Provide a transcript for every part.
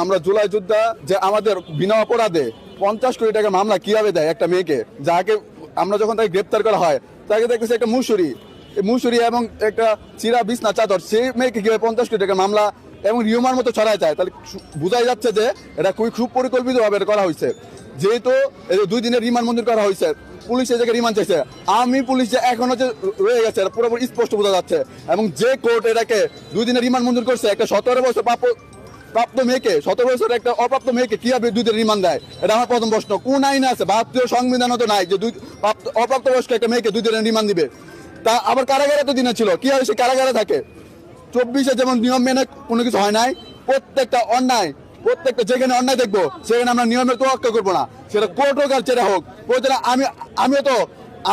আমরা জুলাই যোদ্ধা যে আমাদের বিনা অপরাধে 50 কোটি টাকা মামলা কিভাবে দেয় একটা মেয়েকে, যাকে আমরা যখন তাকে গ্রেপ্তার করা হয় তাকে দেখতেছি একটা মুসুরি এবং একটা চিরা বিছনা চাদর, সেই মেয়েকে কিভাবে 50 কোটি টাকা মামলা এবং রিউমার মতো ছড়ায় যায়, তাহলে বোঝাই যাচ্ছে যে এটা খুব পরিকল্পিতভাবে করা হয়েছে। যেহেতু 2 দিনের রিমান্ড মঞ্জুর করা হয়েছে, পুলিশ এই জায়গায় রিমান্ড চাইছে, আমি পুলিশ যে এখনো যে রয়ে গেছে পুরোপুরি স্পষ্ট বোঝা যাচ্ছে। এবং যে কোর্ট এটাকে 2 দিনের রিমান্ড মঞ্জুর করছে, একটা 17 বছর প্রাপ্ত মেয়েকে, 17 বছরের একটা অপ্রাপ্ত মেয়েকে কিভাবে 2 দিনের রিমান্ড দেয়? এটা আমার প্রথম প্রশ্ন। কোন আইনে আছে? ভারতীয় সংবিধানও তো নাই যে অপ্রাপ্ত বয়স্ক একটা মেয়েকে 2 দিনের রিমান্ড দিবে। তা আবার কারাগারে তো দিনে ছিল, কিভাবে সে কারাগারে থাকে? 24-এ যেমন নিয়ম মেনে কোনো কিছু হয় নাই, প্রত্যেকটা যেখানে অন্যায় দেখবো সেখানে আমরা নিয়মের তোয়াক্কা করবো না, সেটা কোর্ট হোক আর যেটা হোক। প্রয়োজনে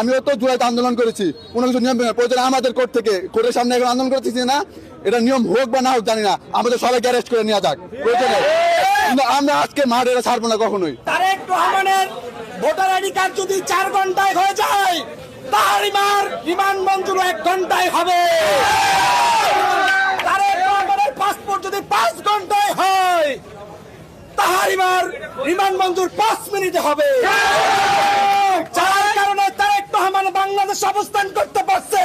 আমিও তো জুলাইতে আন্দোলন করেছি, কোনো কিছু নিয়ম মেনে। প্রয়োজনে আমাদের কোর্টের সামনে এখন আন্দোলন করতেছি না, এটা নিয়ম হোক বা না হোক জানি না, আমাদের সবাইকে অ্যারেস্ট করে নেওয়া যাক প্রয়োজনে, কিন্তু আমরা আজকে মাঠ এটা ছাড়বো না কখনোই। তারেক রহমানের ভোটার আইডি কার্ড যদি 4 ঘন্টায় হয়ে যায়, তার রিমান্ড মঞ্জুর 1 ঘন্টায় হবে। তারেক রহমানের পাসপোর্ট যদি 5 ঘন্টায় হয়, তাহার রিমান্ড মঞ্জুর 5 মিনিটে হবে। যার কারণে তারেক রহমান বাংলাদেশে অবস্থান করতে পারছে,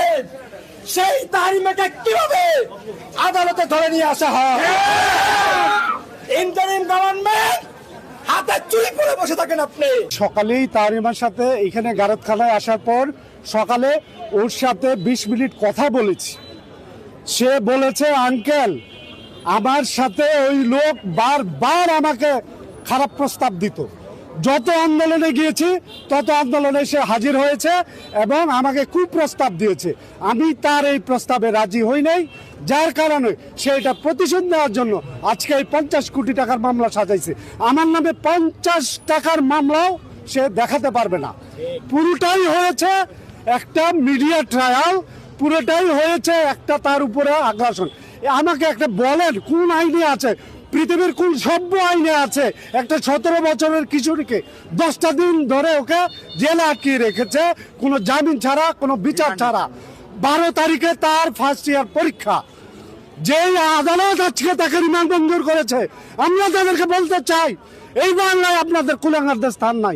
সেই তারিমাকে কিভাবে আদালতে ধরে নিয়ে আসা হয়? ইন্টারিম গভর্নমেন্ট হাতে চুরি করে বসে থাকেন আপনি। সকালেই তারিমার সাথে এখানে গারদখানায় আসার পর সকালে ওর সাথে 20 মিনিট কথা বলেছি। সে বলেছে, আঙ্কেল আমার সাথে ওই লোক বারবার আমাকে খারাপ প্রস্তাব দিত, যত আন্দোলনে গিয়েছি তত আন্দোলনে সে হাজির হয়েছে এবং আমাকে কুপ্রস্তাব দিয়েছে। আমি তার এই প্রস্তাবে রাজি হই নাই, যার কারণে সে এটা প্রতিশোধ নেওয়ার জন্য আজকে এই 50 কোটি টাকার মামলা সাজাইছে। আমার নামে 50 টাকার মামলাও সে দেখাতে পারবে না। পুরোটাই হয়েছে একটা মিডিয়া ট্রায়াল, পুরোটাই হয়েছে একটা তার উপরে আগ্রাসন। আমাকে একটা বলেন, কোন আইনে আছে, পৃথিবীর কোন সভ্য আইনে আছে একটা 17 বছরের কিশোরীকে 10টা দিন ধরে ওকে জেলে আটকিয়ে রেখেছে, কোনো জামিন ছাড়া, কোনো বিচার ছাড়া? 12 তারিখে তার ফার্স্ট ইয়ার পরীক্ষা, যেই আদালত আজকে তাকে রিমান্ড মঞ্জুর করেছে। আমরা তাদেরকে বলতে চাই, এই বাংলায় আপনাদের কুলাঙ্গারদের স্থান নাই।